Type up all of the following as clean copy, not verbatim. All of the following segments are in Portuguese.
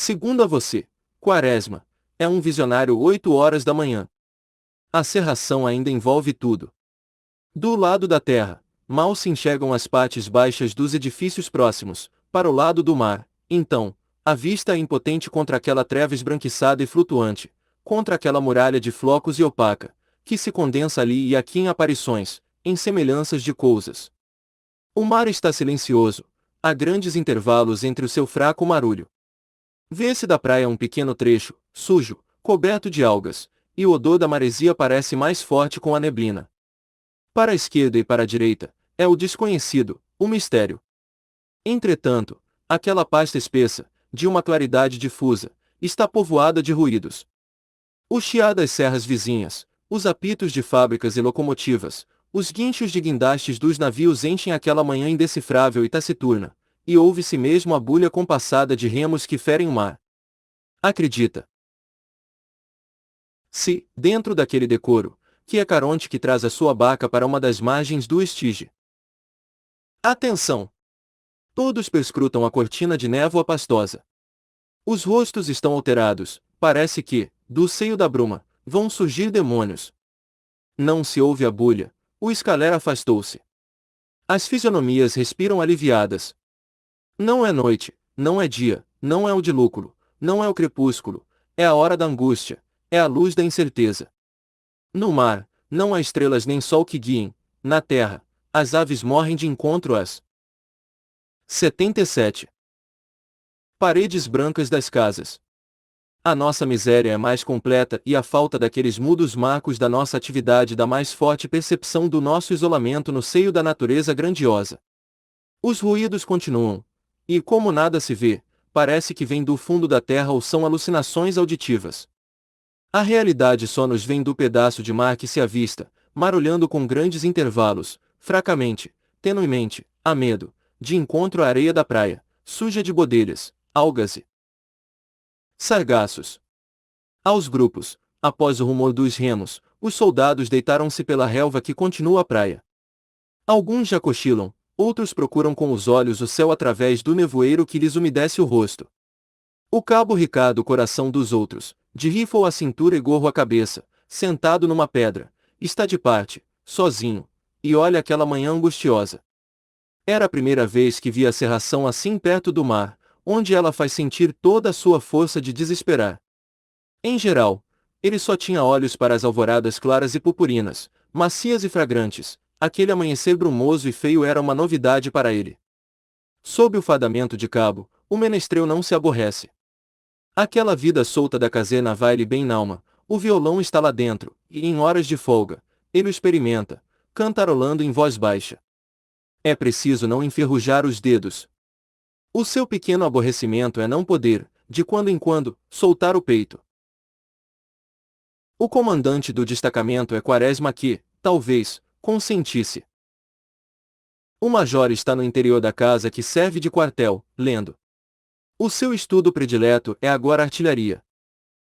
Segundo a você, Quaresma, é um visionário 8 horas da manhã. A cerração ainda envolve tudo. Do lado da terra, mal se enxergam as partes baixas dos edifícios próximos, para o lado do mar, então, a vista é impotente contra aquela treva esbranquiçada e flutuante, contra aquela muralha de flocos e opaca, que se condensa ali e aqui em aparições, em semelhanças de coisas. O mar está silencioso, há grandes intervalos entre o seu fraco marulho. Vê-se da praia um pequeno trecho, sujo, coberto de algas, e o odor da maresia parece mais forte com a neblina. Para a esquerda e para a direita, é o desconhecido, o mistério. Entretanto, aquela pasta espessa, de uma claridade difusa, está povoada de ruídos. O chiar das serras vizinhas, os apitos de fábricas e locomotivas, os guinchos de guindastes dos navios enchem aquela manhã indecifrável e taciturna, e ouve-se mesmo a bulha compassada de remos que ferem o mar. Acredita. Se, dentro daquele decoro, que é Caronte que traz a sua barca para uma das margens do Estige. Atenção! Todos perscrutam a cortina de névoa pastosa. Os rostos estão alterados, parece que, do seio da bruma, vão surgir demônios. Não se ouve a bulha, o escaler afastou-se. As fisionomias respiram aliviadas. Não é noite, não é dia, não é o dilúculo, não é o crepúsculo, é a hora da angústia, é a luz da incerteza. No mar, não há estrelas nem sol que guiem, na terra, as aves morrem de encontro às 77 paredes brancas das casas. A nossa miséria é mais completa e a falta daqueles mudos marcos da nossa atividade dá mais forte percepção do nosso isolamento no seio da natureza grandiosa. Os ruídos continuam, e como nada se vê, parece que vem do fundo da terra ou são alucinações auditivas. A realidade só nos vem do pedaço de mar que se avista, marulhando com grandes intervalos, fracamente, tenuemente, a medo, de encontro à areia da praia, suja de bodelhas, algas e sargaços. Aos grupos, após o rumor dos remos, os soldados deitaram-se pela relva que continua a praia. Alguns já cochilam, outros procuram com os olhos o céu através do nevoeiro que lhes umedece o rosto. O cabo Ricardo, coração dos outros, de rifle à cintura e gorro à cabeça, sentado numa pedra, está de parte, sozinho, e olha aquela manhã angustiosa. Era a primeira vez que via a cerração assim perto do mar, onde ela faz sentir toda a sua força de desesperar. Em geral, ele só tinha olhos para as alvoradas claras e purpurinas, macias e fragrantes. Aquele amanhecer brumoso e feio era uma novidade para ele. Sob o fadamento de cabo, o menestrel não se aborrece. Aquela vida solta da caserna vai-lhe bem nalma, o violão está lá dentro, e em horas de folga, ele o experimenta, cantarolando em voz baixa. É preciso não enferrujar os dedos. O seu pequeno aborrecimento é não poder, de quando em quando, soltar o peito. O comandante do destacamento é Quaresma que, talvez, consentisse. O major está no interior da casa que serve de quartel, lendo. O seu estudo predileto é agora artilharia.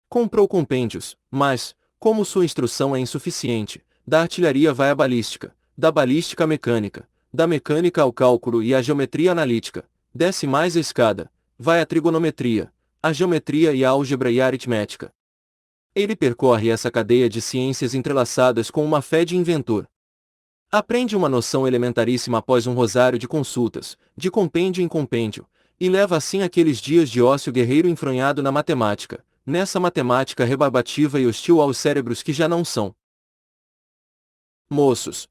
Comprou compêndios, mas, como sua instrução é insuficiente, da artilharia vai à balística, da balística à mecânica, da mecânica ao cálculo e à geometria analítica, desce mais a escada, vai à trigonometria, à geometria e à álgebra e à aritmética. Ele percorre essa cadeia de ciências entrelaçadas com uma fé de inventor. Aprende uma noção elementaríssima após um rosário de consultas, de compêndio em compêndio, e leva assim aqueles dias de ócio guerreiro enfronhado na matemática, nessa matemática rebarbativa e hostil aos cérebros que já não são moços.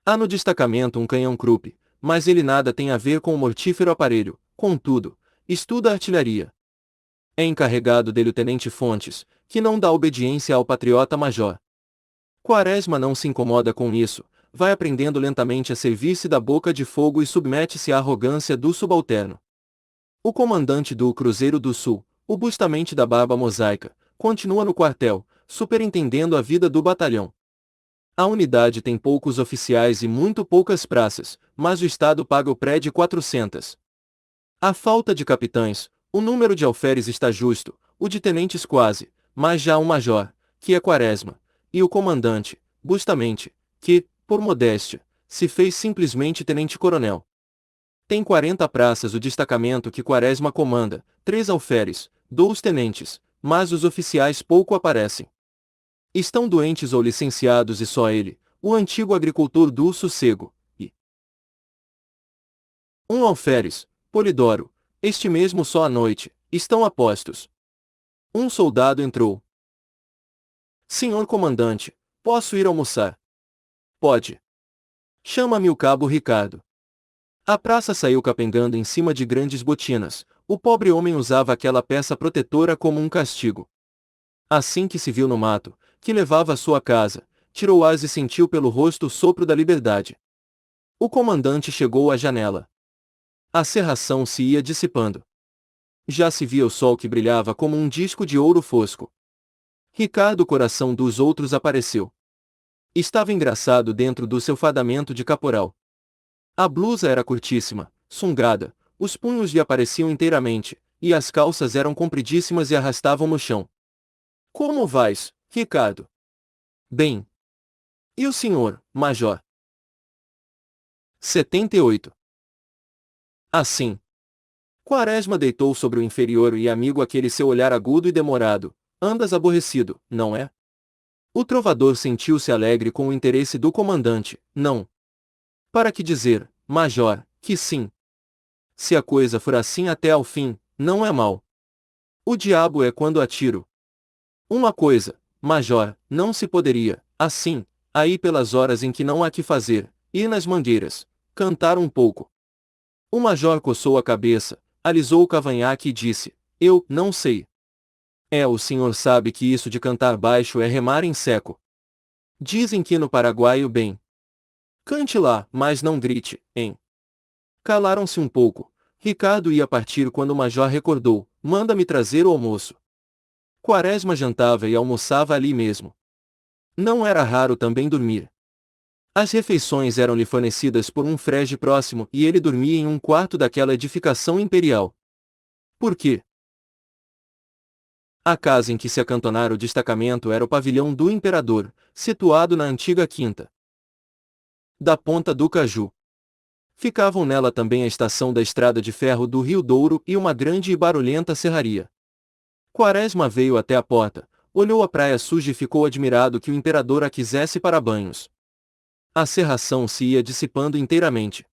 Há no destacamento um canhão Krupp, mas ele nada tem a ver com o mortífero aparelho, contudo, estuda artilharia. É encarregado dele o tenente Fontes, que não dá obediência ao patriota-major. Quaresma não se incomoda com isso, vai aprendendo lentamente a servir-se da boca de fogo e submete-se à arrogância do subalterno. O comandante do Cruzeiro do Sul, o bustamente da barba mosaica, continua no quartel, superintendendo a vida do batalhão. A unidade tem poucos oficiais e muito poucas praças, mas o Estado paga o pré de 400. A falta de capitães, o número de alferes está justo, o de tenentes quase, mas já o major, que é Quaresma, e o comandante, Bustamente, que, por modéstia, se fez simplesmente tenente-coronel. Tem 40 praças o destacamento que Quaresma comanda, 3 alferes, 2 tenentes, mas os oficiais pouco aparecem. Estão doentes ou licenciados e só ele, o antigo agricultor do Sossego, e um alferes, Polidoro, este mesmo só à noite, estão a postos. Um soldado entrou. Senhor comandante, posso ir almoçar? Pode. Chama-me o cabo Ricardo. A praça saiu capengando em cima de grandes botinas, o pobre homem usava aquela peça protetora como um castigo. Assim que se viu no mato, que levava à sua casa, tirou as e sentiu pelo rosto o sopro da liberdade. O comandante chegou à janela. A cerração se ia dissipando. Já se via o sol que brilhava como um disco de ouro fosco. Ricardo, coração dos outros, apareceu. Estava engraçado dentro do seu fardamento de caporal. A blusa era curtíssima, sungada, os punhos lhe apareciam inteiramente, e as calças eram compridíssimas e arrastavam no chão. Como vais, Ricardo? Bem. E o senhor, major? 78. Assim. Quaresma deitou sobre o inferior e amigo aquele seu olhar agudo e demorado. Andas aborrecido, não é? O trovador sentiu-se alegre com o interesse do comandante. Não. Para que dizer, major, que sim. Se a coisa for assim até ao fim, não é mal. O diabo é quando atiro. Uma coisa, major, não se poderia, assim, aí pelas horas em que não há que fazer, ir nas mangueiras, cantar um pouco. O major coçou a cabeça, alisou o cavanhaque e disse, eu não sei. O senhor sabe que isso de cantar baixo é remar em seco. Dizem que no Paraguai o bem. Cante lá, mas não grite, hein? Calaram-se um pouco. Ricardo ia partir quando o major recordou, manda-me trazer o almoço. Quaresma jantava e almoçava ali mesmo. Não era raro também dormir. As refeições eram-lhe fornecidas por um frege próximo e ele dormia em um quarto daquela edificação imperial. Por quê? A casa em que se acantonara o destacamento era o pavilhão do imperador, situado na antiga quinta da Ponta do Caju. Ficavam nela também a estação da estrada de ferro do Rio Douro e uma grande e barulhenta serraria. Quaresma veio até a porta, olhou a praia suja e ficou admirado que o imperador a quisesse para banhos. A cerração se ia dissipando inteiramente.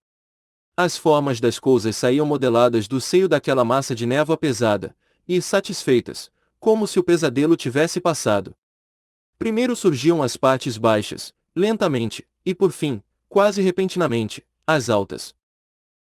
As formas das coisas saíam modeladas do seio daquela massa de névoa pesada, e, satisfeitas, como se o pesadelo tivesse passado. Primeiro surgiam as partes baixas, lentamente, e por fim, quase repentinamente, as altas.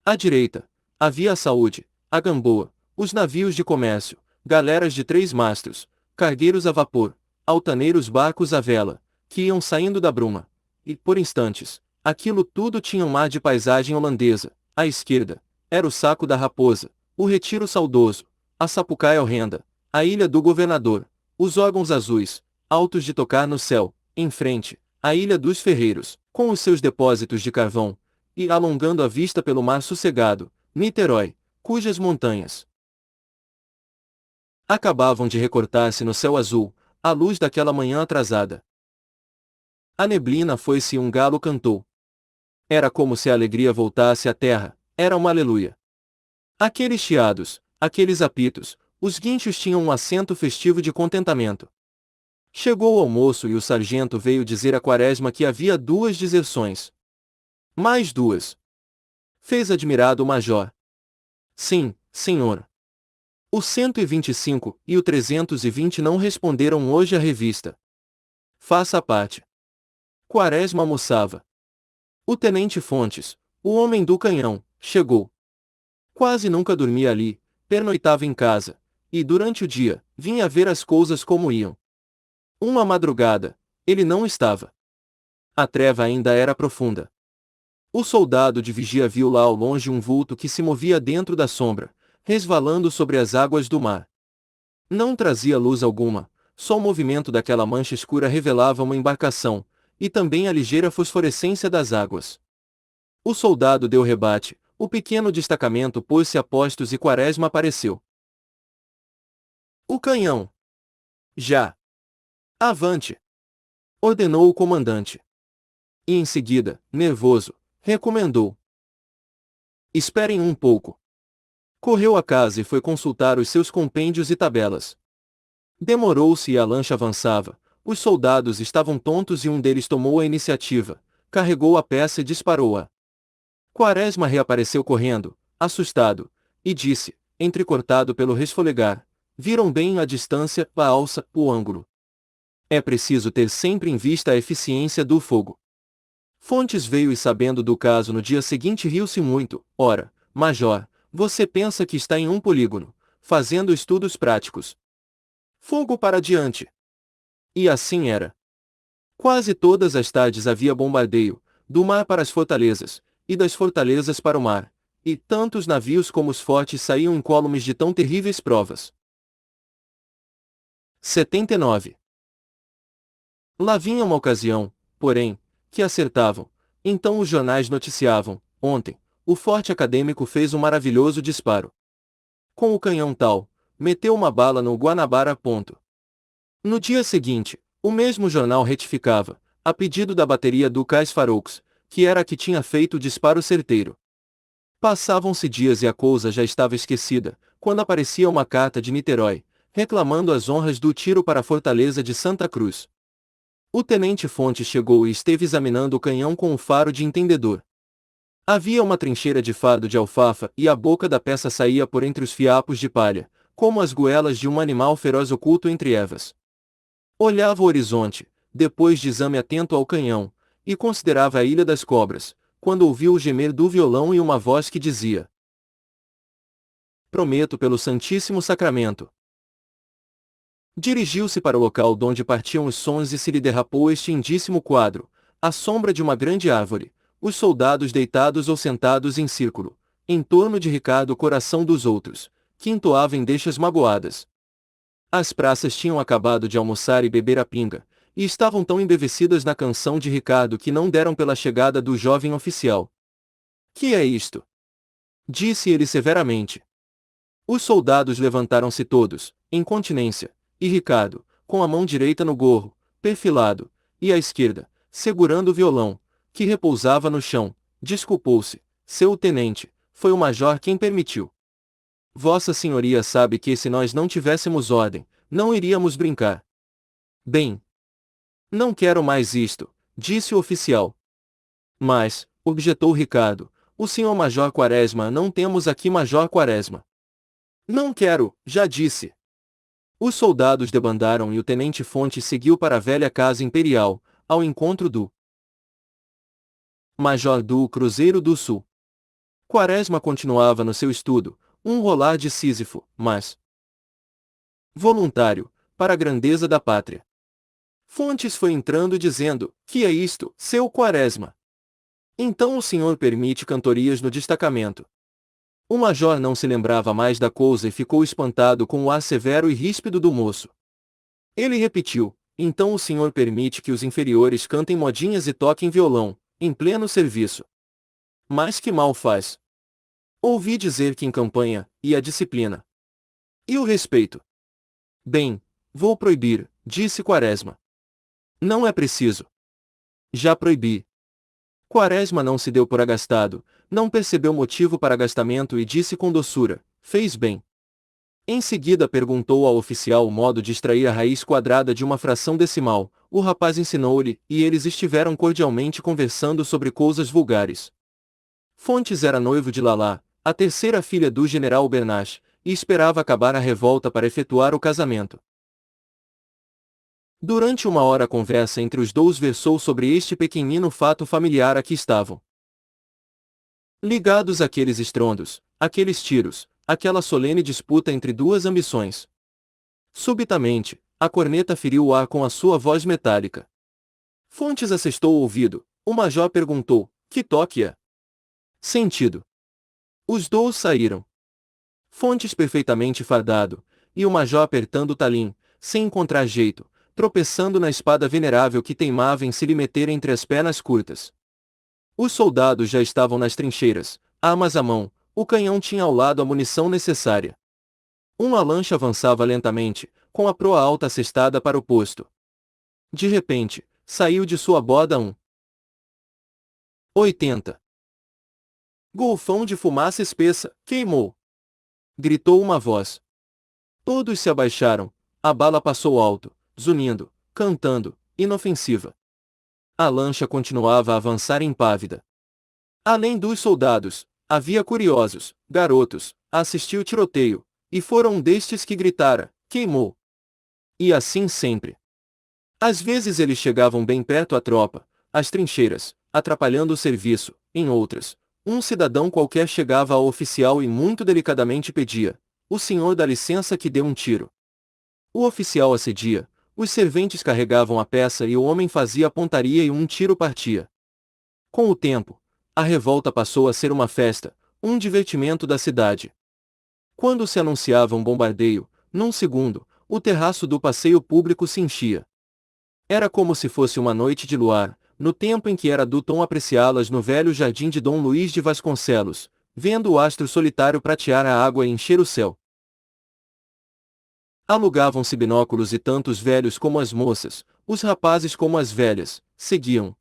À direita, havia a Saúde, a Gamboa, os navios de comércio, galeras de 3 mastros, cargueiros a vapor, altaneiros barcos à vela, que iam saindo da bruma. E, por instantes, aquilo tudo tinha um ar de paisagem holandesa. À esquerda, era o Saco da Raposa, o Retiro Saudoso, a Sapucaia horrenda, a Ilha do Governador, os órgãos azuis, altos de tocar no céu, em frente, a Ilha dos Ferreiros, com os seus depósitos de carvão, e, alongando a vista pelo mar sossegado, Niterói, cujas montanhas acabavam de recortar-se no céu azul, à luz daquela manhã atrasada. A neblina foi-se e um galo cantou. Era como se a alegria voltasse à terra, era uma aleluia. Aqueles chiados, aqueles apitos, os guinchos tinham um acento festivo de contentamento. Chegou o almoço e o sargento veio dizer a Quaresma que havia 2 deserções. Mais 2. Fez admirado o major. Sim, senhor. O 125 e o 320 não responderam hoje à revista. Faça a parte. Quaresma almoçava. O tenente Fontes, o homem do canhão, chegou. Quase nunca dormia ali, pernoitava em casa, e durante o dia, vinha ver as coisas como iam. Uma madrugada, ele não estava. A treva ainda era profunda. O soldado de vigia viu lá ao longe um vulto que se movia dentro da sombra, resvalando sobre as águas do mar. Não trazia luz alguma, só o movimento daquela mancha escura revelava uma embarcação, e também a ligeira fosforescência das águas. O soldado deu rebate, o pequeno destacamento pôs-se a postos e Quaresma apareceu. O canhão! Já! Avante! Ordenou o comandante. E em seguida, nervoso, recomendou. Esperem um pouco. Correu à casa e foi consultar os seus compêndios e tabelas. Demorou-se e a lancha avançava. Os soldados estavam tontos e um deles tomou a iniciativa, carregou a peça e disparou-a. Quaresma reapareceu correndo, assustado, e disse, entrecortado pelo resfolegar: viram bem à distância, a alça, o ângulo. É preciso ter sempre em vista a eficiência do fogo. Fontes veio e sabendo do caso no dia seguinte riu-se muito. Ora, major, você pensa que está em um polígono, fazendo estudos práticos. Fogo para diante. E assim era. Quase todas as tardes havia bombardeio, do mar para as fortalezas, e das fortalezas para o mar, e tanto os navios como os fortes saíam incólumes de tão terríveis provas. 79. Lá vinha uma ocasião, porém, que acertavam. Então os jornais noticiavam: ontem, o forte acadêmico fez um maravilhoso disparo. Com o canhão tal, meteu uma bala no Guanabara. Ponto. No dia seguinte, o mesmo jornal retificava, a pedido da bateria do Cais Faroux, que era a que tinha feito o disparo certeiro. Passavam-se dias e a coisa já estava esquecida, quando aparecia uma carta de Niterói, reclamando as honras do tiro para a fortaleza de Santa Cruz. O tenente Fontes chegou e esteve examinando o canhão com o faro de entendedor. Havia uma trincheira de fardo de alfafa e a boca da peça saía por entre os fiapos de palha, como as goelas de um animal feroz oculto entre ervas. Olhava o horizonte, depois de exame atento ao canhão, e considerava a Ilha das Cobras, quando ouviu o gemer do violão e uma voz que dizia: prometo pelo Santíssimo Sacramento. Dirigiu-se para o local donde partiam os sons e se lhe derrapou este indíssimo quadro, à sombra de uma grande árvore, os soldados deitados ou sentados em círculo, em torno de Ricardo o coração dos outros, que entoava endechas magoadas. As praças tinham acabado de almoçar e beber a pinga, e estavam tão embevecidas na canção de Ricardo que não deram pela chegada do jovem oficial. Que é isto? Disse ele severamente. Os soldados levantaram-se todos, em continência, e Ricardo, com a mão direita no gorro, perfilado, e à esquerda, segurando o violão, que repousava no chão, desculpou-se: seu tenente, foi o major quem permitiu. Vossa Senhoria sabe que se nós não tivéssemos ordem, não iríamos brincar. Bem, não quero mais isto, disse o oficial. Mas, objetou Ricardo, o senhor Major Quaresma, não temos aqui Major Quaresma. Não quero, já disse. Os soldados debandaram e o tenente Fontes seguiu para a velha casa imperial, ao encontro do Major do Cruzeiro do Sul. Quaresma continuava no seu estudo, um rolar de Sísifo, mas voluntário, para a grandeza da pátria. Fontes foi entrando dizendo: que é isto, seu Quaresma? Então o senhor permite cantorias no destacamento. O major não se lembrava mais da coisa e ficou espantado com o ar severo e ríspido do moço. Ele repetiu: então o senhor permite que os inferiores cantem modinhas e toquem violão, em pleno serviço. Mas que mal faz? Ouvi dizer que em campanha, e a disciplina. E o respeito? Bem, vou proibir, disse Quaresma. Não é preciso. Já proibi. Quaresma não se deu por agastado, não percebeu motivo para agastamento e disse com doçura: fez bem. Em seguida perguntou ao oficial o modo de extrair a raiz quadrada de uma fração decimal. O rapaz ensinou-lhe, e eles estiveram cordialmente conversando sobre coisas vulgares. Fontes era noivo de Lalá, a terceira filha do general Bernache, e esperava acabar a revolta para efetuar o casamento. Durante uma hora a conversa entre os dois versou sobre este pequenino fato familiar a que estavam ligados aqueles estrondos, aqueles tiros, aquela solene disputa entre duas ambições. Subitamente, a corneta feriu o ar com a sua voz metálica. Fontes assestou o ouvido. O major perguntou: que toque é? Sentido. Os dois saíram. Fontes perfeitamente fardado, e o major apertando o talim, sem encontrar jeito, tropeçando na espada venerável que teimava em se lhe meter entre as pernas curtas. Os soldados já estavam nas trincheiras, armas à mão, o canhão tinha ao lado a munição necessária. Uma lancha avançava lentamente, com a proa alta assestada para o posto. De repente, saiu de sua borda um 80. Golfão de fumaça espessa, queimou! Gritou uma voz. Todos se abaixaram. A bala passou alto, zunindo, cantando, inofensiva. A lancha continuava a avançar impávida. Além dos soldados, havia curiosos, garotos, a assistir o tiroteio, e foram um destes que gritara, queimou! E assim sempre. Às vezes eles chegavam bem perto à tropa, às trincheiras, atrapalhando o serviço. Em outras, um cidadão qualquer chegava ao oficial e muito delicadamente pedia: "O senhor dá licença que dê um tiro." O oficial acedia, os serventes carregavam a peça e o homem fazia a pontaria e um tiro partia. Com o tempo, a revolta passou a ser uma festa, um divertimento da cidade. Quando se anunciava um bombardeio, num segundo, o terraço do passeio público se enchia. Era como se fosse uma noite de luar, no tempo em que era do tom apreciá-las no velho jardim de Dom Luís de Vasconcelos, vendo o astro solitário pratear a água e encher o céu. Alugavam-se binóculos e tanto os velhos como as moças, os rapazes como as velhas, seguiam.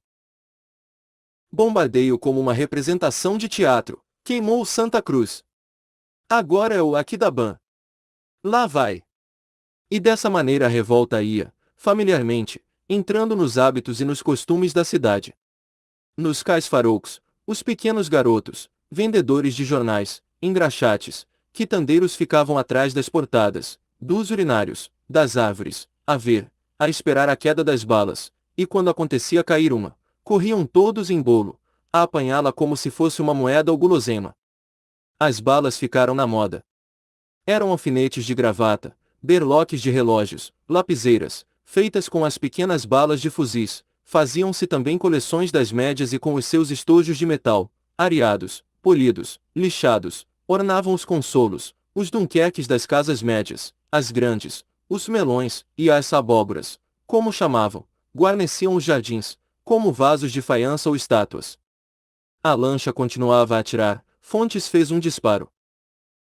Bombardeio como uma representação de teatro, queimou Santa Cruz. Agora é o Aquidabã. Lá vai. E dessa maneira a revolta ia, familiarmente, entrando nos hábitos e nos costumes da cidade. Nos cais faroucos, os pequenos garotos, vendedores de jornais, engraxates, quitandeiros ficavam atrás das portadas, dos urinários, das árvores, a esperar a queda das balas, e quando acontecia cair uma, corriam todos em bolo, a apanhá-la como se fosse uma moeda ou guloseima. As balas ficaram na moda. Eram alfinetes de gravata, berloques de relógios, lapiseiras, feitas com as pequenas balas de fuzis, faziam-se também coleções das médias e com os seus estojos de metal, areados, polidos, lixados, ornavam os consolos, os dunquerques das casas médias, as grandes, os melões, e as abóboras, como chamavam, guarneciam os jardins, como vasos de faiança ou estátuas. A lancha continuava a atirar, Fontes fez um disparo.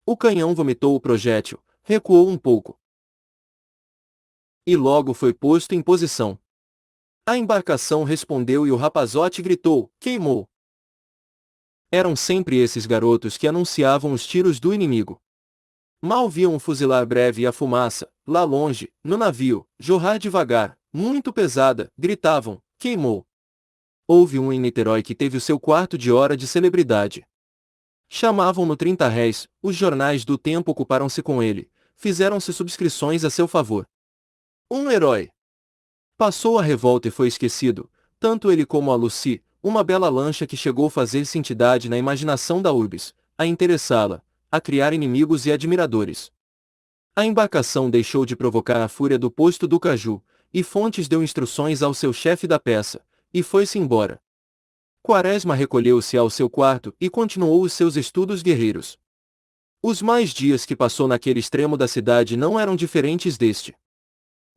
O canhão vomitou o projétil, recuou um pouco. E logo foi posto em posição. A embarcação respondeu e o rapazote gritou, queimou! Eram sempre esses garotos que anunciavam os tiros do inimigo. Mal viam um fuzilar breve e a fumaça, lá longe, no navio, jorrar devagar, muito pesada, gritavam, queimou! Houve um em Niterói que teve o seu quarto de hora de celebridade. Chamavam-no 30 réis, os jornais do tempo ocuparam-se com ele, fizeram-se subscrições a seu favor. Um herói. Passou a revolta e foi esquecido, tanto ele como a Lucy, uma bela lancha que chegou a fazer-se entidade na imaginação da urbis, a interessá-la, a criar inimigos e admiradores. A embarcação deixou de provocar a fúria do posto do Caju, e Fontes deu instruções ao seu chefe da peça, e foi-se embora. Quaresma recolheu-se ao seu quarto e continuou os seus estudos guerreiros. Os mais dias que passou naquele extremo da cidade não eram diferentes deste.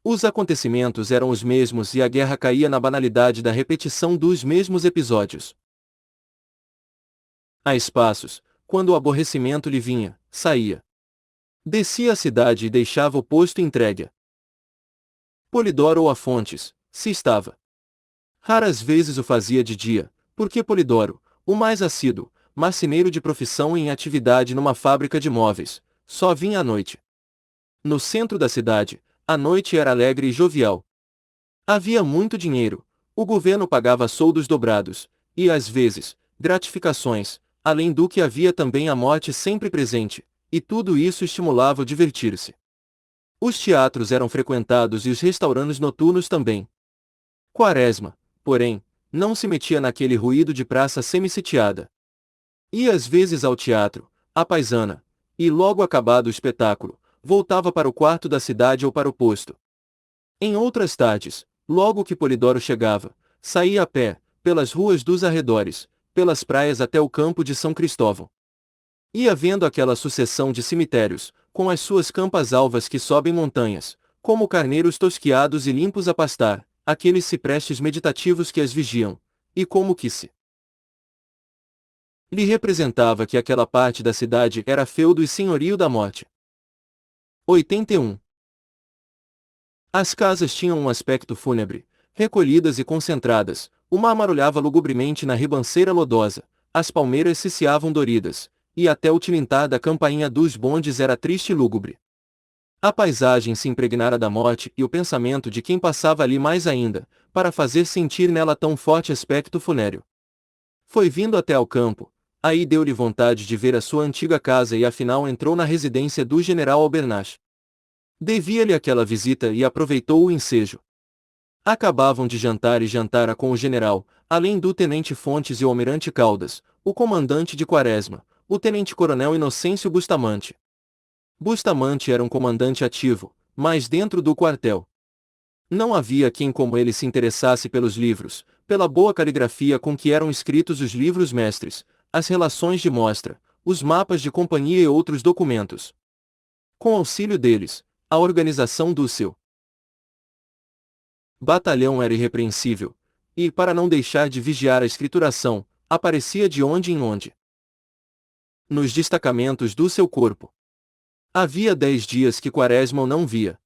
Os acontecimentos eram os mesmos e a guerra caía na banalidade da repetição dos mesmos episódios. A espaços, quando o aborrecimento lhe vinha, saía. Descia a cidade e deixava o posto entregue. Polidoro ou a Fontes, se estava. Raras vezes o fazia de dia, porque Polidoro, o mais assíduo, marceneiro de profissão e em atividade numa fábrica de móveis, só vinha à noite. No centro da cidade, a noite era alegre e jovial. Havia muito dinheiro, o governo pagava soldos dobrados, e às vezes, gratificações, além do que havia também a morte sempre presente, e tudo isso estimulava o divertir-se. Os teatros eram frequentados e os restaurantes noturnos também. Quaresma, porém, não se metia naquele ruído de praça semi-sitiada. Ia às vezes ao teatro, à paisana, e logo acabado o espetáculo, voltava para o quarto da cidade ou para o posto. Em outras tardes, logo que Polidoro chegava, saía a pé, pelas ruas dos arredores, pelas praias até o campo de São Cristóvão. Ia vendo aquela sucessão de cemitérios, com as suas campas alvas que sobem montanhas, como carneiros tosquiados e limpos a pastar, aqueles ciprestes meditativos que as vigiam, e como que se lhe representava que aquela parte da cidade era feudo e senhorio da morte. 81. As casas tinham um aspecto fúnebre, recolhidas e concentradas, o mar marulhava lugubremente na ribanceira lodosa, as palmeiras ciciavam doridas, e até o tilintar da campainha dos bondes era triste e lúgubre. A paisagem se impregnara da morte e o pensamento de quem passava ali mais ainda, para fazer sentir nela tão forte aspecto funéreo. Foi vindo até ao campo, aí deu-lhe vontade de ver a sua antiga casa e afinal entrou na residência do general Albernaz. Devia-lhe aquela visita e aproveitou o ensejo. Acabavam de jantar e jantara com o general, além do tenente Fontes e o almirante Caldas, o comandante de Quaresma, o tenente-coronel Inocêncio Bustamante. Bustamante era um comandante ativo, mas dentro do quartel. Não havia quem como ele se interessasse pelos livros, pela boa caligrafia com que eram escritos os livros mestres, as relações de mostra, os mapas de companhia e outros documentos. Com auxílio deles, a organização do seu batalhão era irrepreensível, e, para não deixar de vigiar a escrituração, aparecia de onde em onde. Nos destacamentos do seu corpo. Havia 10 dias que Quaresma o não via.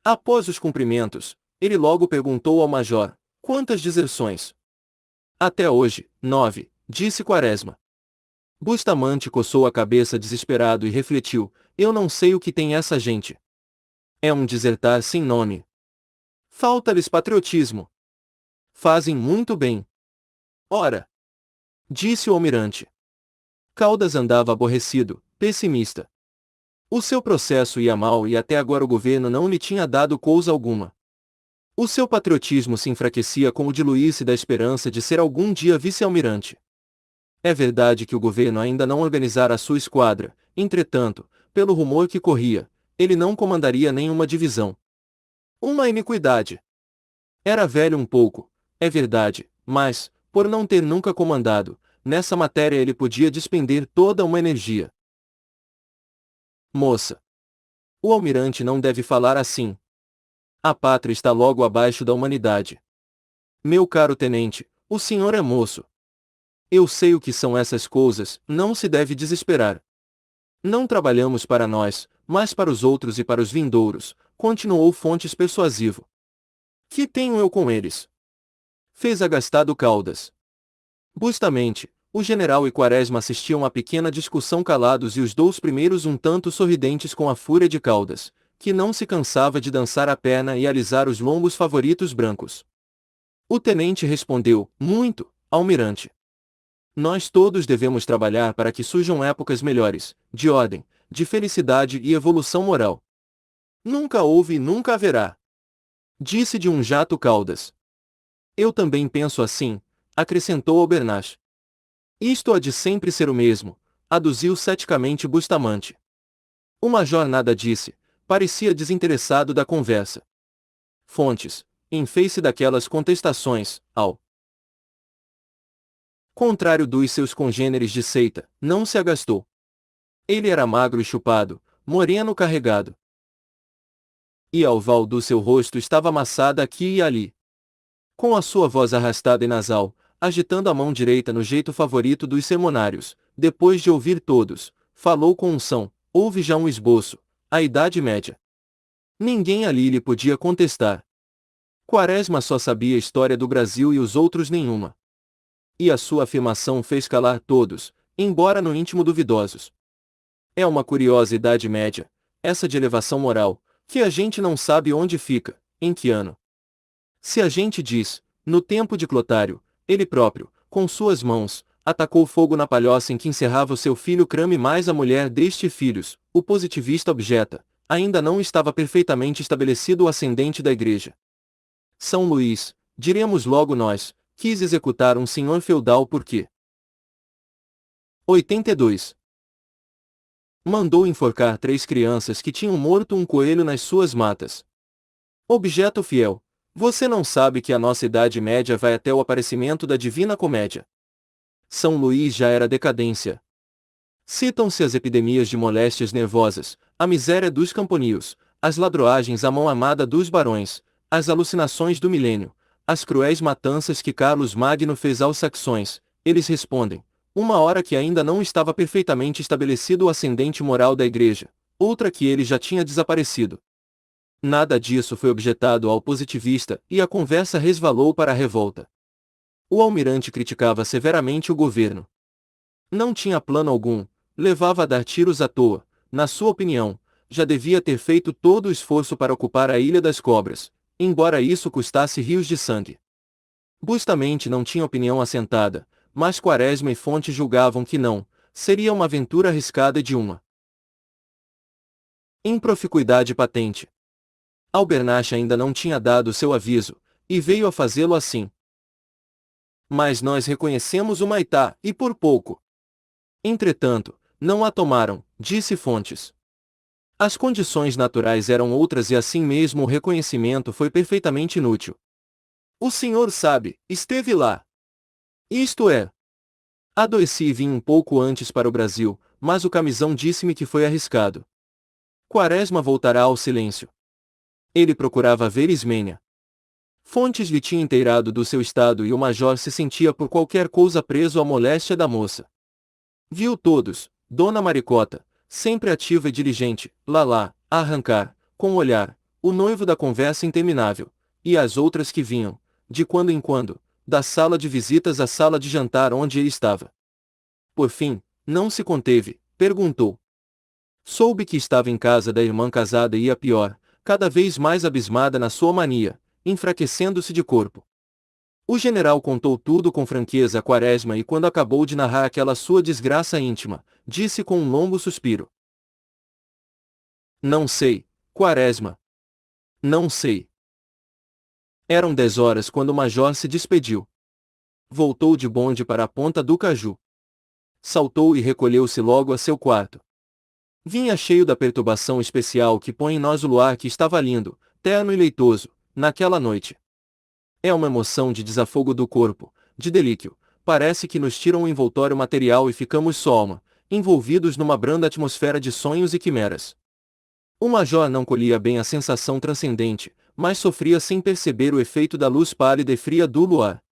Após os cumprimentos, ele logo perguntou ao major, quantas deserções? Até hoje, 9, disse Quaresma. Bustamante coçou a cabeça desesperado e refletiu, eu não sei o que tem essa gente. É um desertar sem nome. Falta-lhes patriotismo. Fazem muito bem. Ora! Disse o almirante. Caldas andava aborrecido, pessimista. O seu processo ia mal e até agora o governo não lhe tinha dado cousa alguma. O seu patriotismo se enfraquecia com o diluir-se da esperança de ser algum dia vice-almirante. É verdade que o governo ainda não organizara a sua esquadra, entretanto, pelo rumor que corria, ele não comandaria nenhuma divisão. Uma iniquidade. Era velho um pouco, é verdade, mas, por não ter nunca comandado, nessa matéria ele podia despender toda uma energia. Moça! O almirante não deve falar assim. A pátria está logo abaixo da humanidade. Meu caro tenente, o senhor é moço. Eu sei o que são essas coisas, não se deve desesperar. Não trabalhamos para nós, mas para os outros e para os vindouros, continuou Fontes persuasivo. Que tenho eu com eles? Fez agastado Caldas. Bustamente, o general e Quaresma assistiam a pequena discussão calados e os 2 primeiros um tanto sorridentes com a fúria de Caldas, que não se cansava de dançar a perna e alisar os lombos favoritos brancos. O tenente respondeu, muito, almirante. Nós todos devemos trabalhar para que surjam épocas melhores, de ordem, de felicidade e evolução moral. Nunca houve e nunca haverá. Disse de um jato Caldas. Eu também penso assim, acrescentou Albernaz. Isto há de sempre ser o mesmo, aduziu ceticamente Bustamante. O major nada disse, parecia desinteressado da conversa. Fontes, em face daquelas contestações, ao contrário dos seus congêneres de seita, não se agastou. Ele era magro e chupado, moreno carregado. E a oval do seu rosto estava amassada aqui e ali. Com a sua voz arrastada e nasal, agitando a mão direita no jeito favorito dos sermonários, depois de ouvir todos, falou com unção, houve já um esboço, a Idade Média. Ninguém ali lhe podia contestar. Quaresma só sabia a história do Brasil e os outros nenhuma. E a sua afirmação fez calar todos, embora no íntimo duvidosos. É uma curiosa Idade Média, essa de elevação moral, que a gente não sabe onde fica, em que ano. Se a gente diz, no tempo de Clotário, ele próprio, com suas mãos, atacou fogo na palhoça em que encerrava o seu filho Crame mais a mulher deste filhos, o positivista objeta, ainda não estava perfeitamente estabelecido o ascendente da Igreja. São Luís, diremos logo nós, quis executar um senhor feudal porque 82. Mandou enforcar 3 crianças que tinham morto um coelho nas suas matas. Objeto fiel. Você não sabe que a nossa Idade Média vai até o aparecimento da Divina Comédia. São Luís já era decadência. Citam-se as epidemias de moléstias nervosas, a miséria dos camponeos, as ladroagens à mão armada dos barões, as alucinações do milênio, as cruéis matanças que Carlos Magno fez aos saxões. Eles respondem, uma hora que ainda não estava perfeitamente estabelecido o ascendente moral da Igreja, outra que ele já tinha desaparecido. Nada disso foi objetado ao positivista, e a conversa resvalou para a revolta. O almirante criticava severamente o governo. Não tinha plano algum, levava a dar tiros à toa. Na sua opinião, já devia ter feito todo o esforço para ocupar a Ilha das Cobras, embora isso custasse rios de sangue. Bustamante não tinha opinião assentada, mas Quaresma e Fonte julgavam que não, seria uma aventura arriscada de uma improficuidade patente. Albernaz ainda não tinha dado seu aviso, e veio a fazê-lo assim. Mas nós reconhecemos o Maitá, e por pouco. Entretanto, não a tomaram, disse Fontes. As condições naturais eram outras e assim mesmo o reconhecimento foi perfeitamente inútil. O senhor sabe, esteve lá. Isto é. Adoeci e vim um pouco antes para o Brasil, mas o camisão disse-me que foi arriscado. Quaresma voltará ao silêncio. Ele procurava ver Ismênia. Fontes lhe tinha inteirado do seu estado e o major se sentia por qualquer coisa preso à moléstia da moça. Viu todos, Dona Maricota, sempre ativa e diligente, Lalá, a arrancar, com o olhar, o noivo da conversa interminável, e as outras que vinham, de quando em quando, da sala de visitas à sala de jantar onde ele estava. Por fim, não se conteve, perguntou. Soube que estava em casa da irmã casada e ia pior, cada vez mais abismada na sua mania, enfraquecendo-se de corpo. O general contou tudo com franqueza a Quaresma e quando acabou de narrar aquela sua desgraça íntima, disse com um longo suspiro. Não sei, Quaresma. Não sei. Eram 10 horas quando o major se despediu. Voltou de bonde para a ponta do caju. Saltou e recolheu-se logo a seu quarto. Vinha cheio da perturbação especial que põe em nós o luar que estava lindo, terno e leitoso, naquela noite. É uma emoção de desafogo do corpo, de delíquio, parece que nos tiram o envoltório material e ficamos só alma, envolvidos numa branda atmosfera de sonhos e quimeras. O major não colhia bem a sensação transcendente, mas sofria sem perceber o efeito da luz pálida e fria do luar.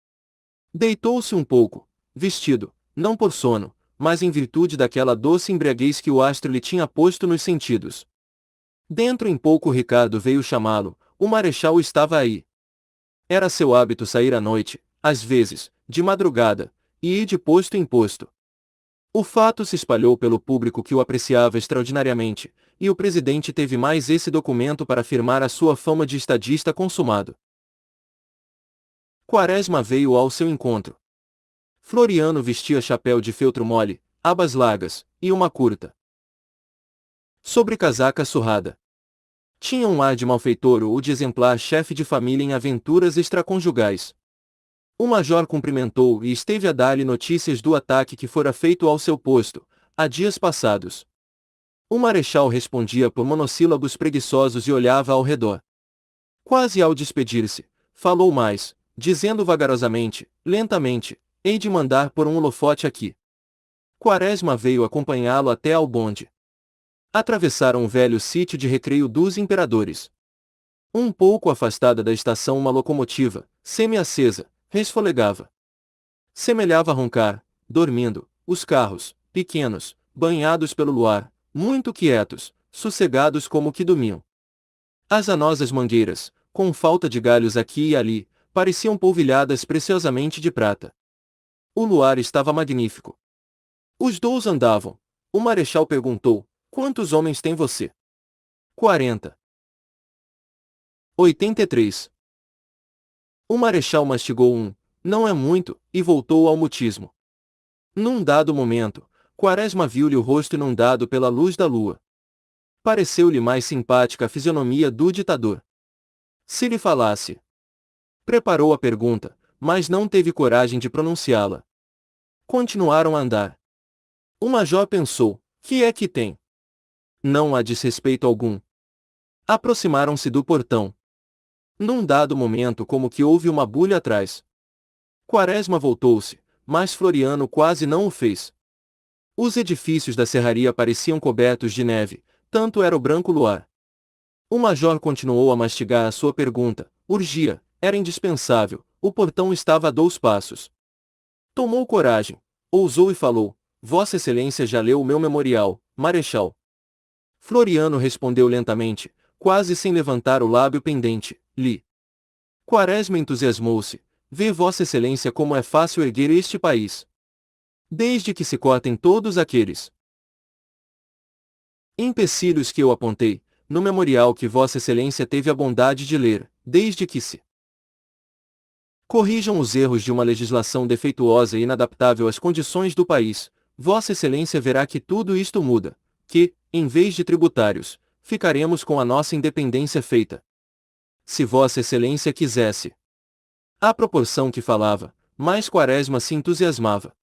Deitou-se um pouco, vestido, não por sono, mas em virtude daquela doce embriaguez que o astro lhe tinha posto nos sentidos. Dentro em pouco Ricardo veio chamá-lo, o marechal estava aí. Era seu hábito sair à noite, às vezes, de madrugada, e ir de posto em posto. O fato se espalhou pelo público que o apreciava extraordinariamente, e o presidente teve mais esse documento para afirmar a sua fama de estadista consumado. Quaresma veio ao seu encontro. Floriano vestia chapéu de feltro mole, abas largas, e uma curta sobrecasaca surrada. Tinha um ar de malfeitor ou de exemplar chefe de família em aventuras extraconjugais. O major cumprimentou e esteve a dar-lhe notícias do ataque que fora feito ao seu posto, há dias passados. O marechal respondia por monossílabos preguiçosos e olhava ao redor. Quase ao despedir-se, falou mais, dizendo vagarosamente, lentamente, hei de mandar por um holofote aqui. Quaresma veio acompanhá-lo até ao bonde. Atravessaram o velho sítio de recreio dos imperadores. Um pouco afastada da estação uma locomotiva, semi-acesa, resfolegava. Semelhava roncar, dormindo, os carros, pequenos, banhados pelo luar, muito quietos, sossegados como que dormiam. As anosas mangueiras, com falta de galhos aqui e ali, pareciam polvilhadas preciosamente de prata. O luar estava magnífico. Os dois andavam. O marechal perguntou, quantos homens tem você? 40. 83. O marechal mastigou um, não é muito, e voltou ao mutismo. Num dado momento, Quaresma viu-lhe o rosto inundado pela luz da lua. Pareceu-lhe mais simpática a fisionomia do ditador. Se lhe falasse. Preparou a pergunta, mas não teve coragem de pronunciá-la. Continuaram a andar. O major pensou, que é que tem? Não há desrespeito algum. Aproximaram-se do portão. Num dado momento como que houve uma bulha atrás. Quaresma voltou-se, mas Floriano quase não o fez. Os edifícios da serraria pareciam cobertos de neve, tanto era o branco luar. O major continuou a mastigar a sua pergunta, urgia, era indispensável, o portão estava a 2 passos. Tomou coragem, ousou e falou, Vossa Excelência já leu o meu memorial, marechal. Floriano respondeu lentamente, quase sem levantar o lábio pendente, li. Quaresma entusiasmou-se, vê Vossa Excelência como é fácil erguer este país. desde que se cortem todos aqueles empecilhos que eu apontei, no memorial que Vossa Excelência teve a bondade de ler, desde que se corrijam os erros de uma legislação defeituosa e inadaptável às condições do país, Vossa Excelência verá que tudo isto muda, que, em vez de tributários, ficaremos com a nossa independência feita. Se Vossa Excelência quisesse. À proporção que falava, mais Quaresma se entusiasmava.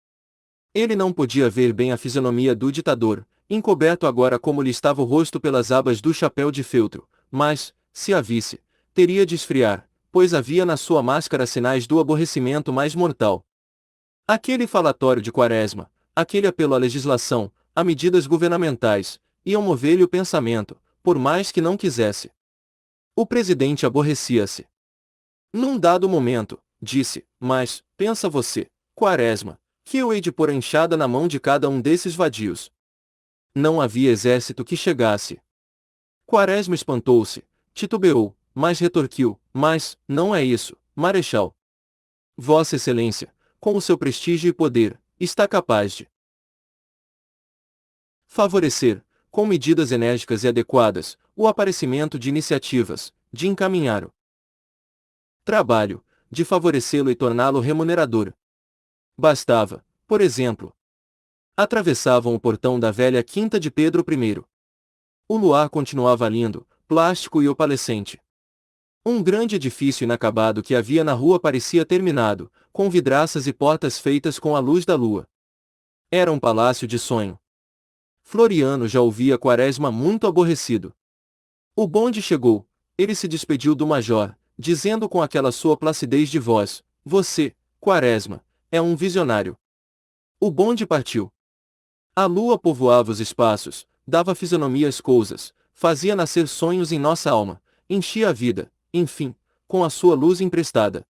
Ele não podia ver bem a fisionomia do ditador, encoberto agora como lhe estava o rosto pelas abas do chapéu de feltro, mas, se a visse, teria de esfriar, pois havia na sua máscara sinais do aborrecimento mais mortal. Aquele falatório de Quaresma, aquele apelo à legislação, a medidas governamentais, iam mover-lhe o pensamento, por mais que não quisesse. O presidente aborrecia-se. Num dado momento, disse, mas, pensa você, Quaresma, que eu hei de pôr a enxada na mão de cada um desses vadios. Não havia exército que chegasse. Quaresma espantou-se, titubeou, mas retorquiu, mas, não é isso, Marechal. Vossa Excelência, com o seu prestígio e poder, está capaz de favorecer, com medidas enérgicas e adequadas, o aparecimento de iniciativas, de encaminhar o trabalho, de favorecê-lo e torná-lo remunerador. Bastava, por exemplo, atravessavam o portão da velha quinta de Pedro I. O luar continuava lindo, plástico e opalescente. Um grande edifício inacabado que havia na rua parecia terminado, com vidraças e portas feitas com a luz da lua. Era um palácio de sonho. Floriano já ouvia Quaresma muito aborrecido. O bonde chegou, ele se despediu do major, dizendo com aquela sua placidez de voz, você, Quaresma, é um visionário. O bonde partiu. A lua povoava os espaços, dava fisionomia às coisas, fazia nascer sonhos em nossa alma, enchia a vida, enfim, com a sua luz emprestada.